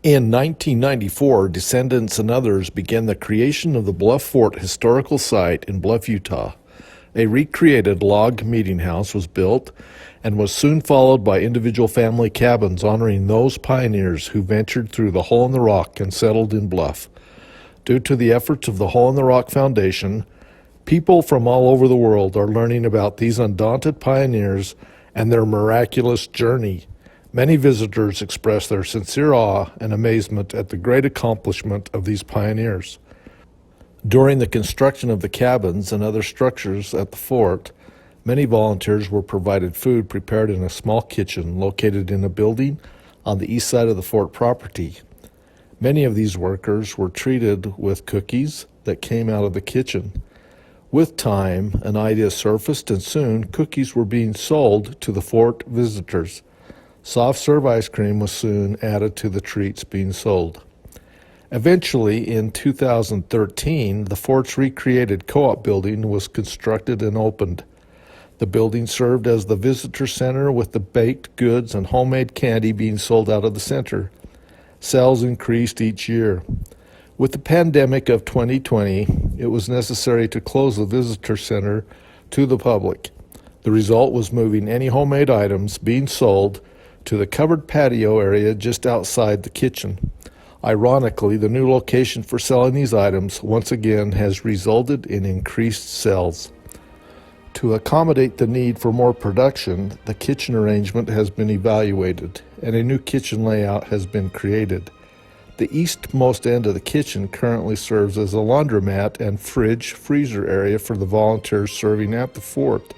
In 1994, descendants and others began the creation of the Bluff Fort historical site in Bluff, Utah. A recreated log meeting house was built and was soon followed by individual family cabins honoring those pioneers who ventured through the hole in the rock and settled in Bluff. Due to the efforts of the Hole in the Rock Foundation, people from all over the world are learning about these undaunted pioneers and their miraculous journey. Many visitors express their sincere awe and amazement at the great accomplishment of these pioneers. During the construction of the cabins and other structures at the fort, many volunteers were provided food prepared in a small kitchen located in a building on the east side of the fort property. Many of these workers were treated with cookies that came out of the kitchen. With time, an idea surfaced, and soon cookies were being sold to the fort visitors. Soft serve ice cream was soon added to the treats being sold. Eventually, in 2013, the fort's recreated co-op building was constructed and opened. The building served as the visitor center, with the baked goods and homemade candy being sold out of the center. Sales increased each year. With the pandemic of 2020, it was necessary to close the visitor center to the public. The result was moving any homemade items being sold to the covered patio area just outside the kitchen. Ironically, the new location for selling these items once again has resulted in increased sales. To accommodate the need for more production, the kitchen arrangement has been evaluated and a new kitchen layout has been created. The eastmost end of the kitchen currently serves as a laundromat and freezer area for the volunteers serving at the fort.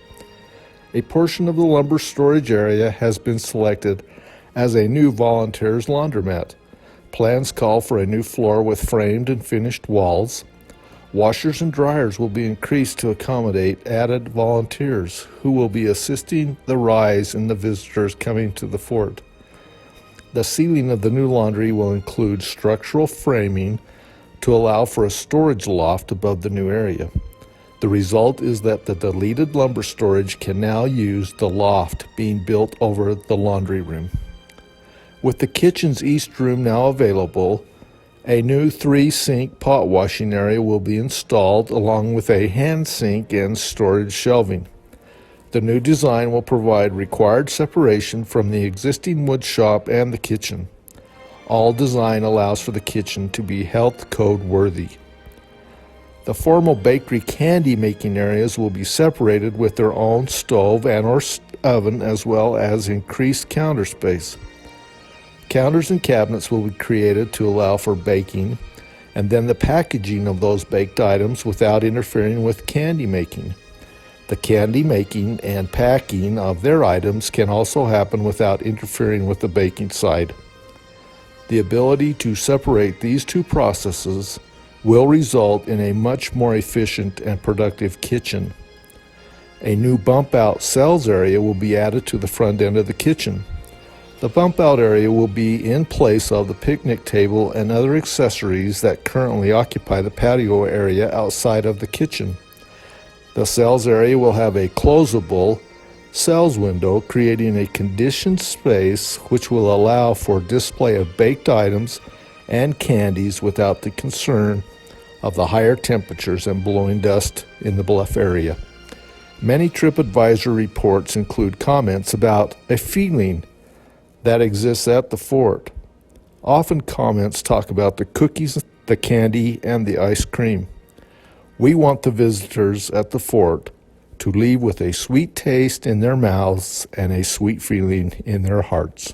A portion of the lumber storage area has been selected as a new volunteers laundromat. Plans call for a new floor with framed and finished walls. Washers and dryers will be increased to accommodate added volunteers who will be assisting the rise in the visitors coming to the fort. The ceiling of the new laundry will include structural framing to allow for a storage loft above the new area. The result is that the deleted lumber storage can now use the loft being built over the laundry room. With the kitchen's east room now available, a new 3-sink pot washing area will be installed along with a hand sink and storage shelving. The new design will provide required separation from the existing wood shop and the kitchen. All design allows for the kitchen to be health code worthy. The formal bakery candy making areas will be separated with their own stove and/or oven, as well as increased counter space. Counters and cabinets will be created to allow for baking, and then the packaging of those baked items without interfering with candy making. The candy making and packing of their items can also happen without interfering with the baking side. The ability to separate these two processes will result in a much more efficient and productive kitchen. A new bump-out sales area will be added to the front end of the kitchen. The bump-out area will be in place of the picnic table and other accessories that currently occupy the patio area outside of the kitchen. The sales area will have a closable sales window, creating a conditioned space which will allow for display of baked items and candies without the concern of the higher temperatures and blowing dust in the Bluff area. Many TripAdvisor reports include comments about a feeling that exists at the fort. Often comments talk about the cookies, the candy, and the ice cream. We want the visitors at the fort to leave with a sweet taste in their mouths and a sweet feeling in their hearts.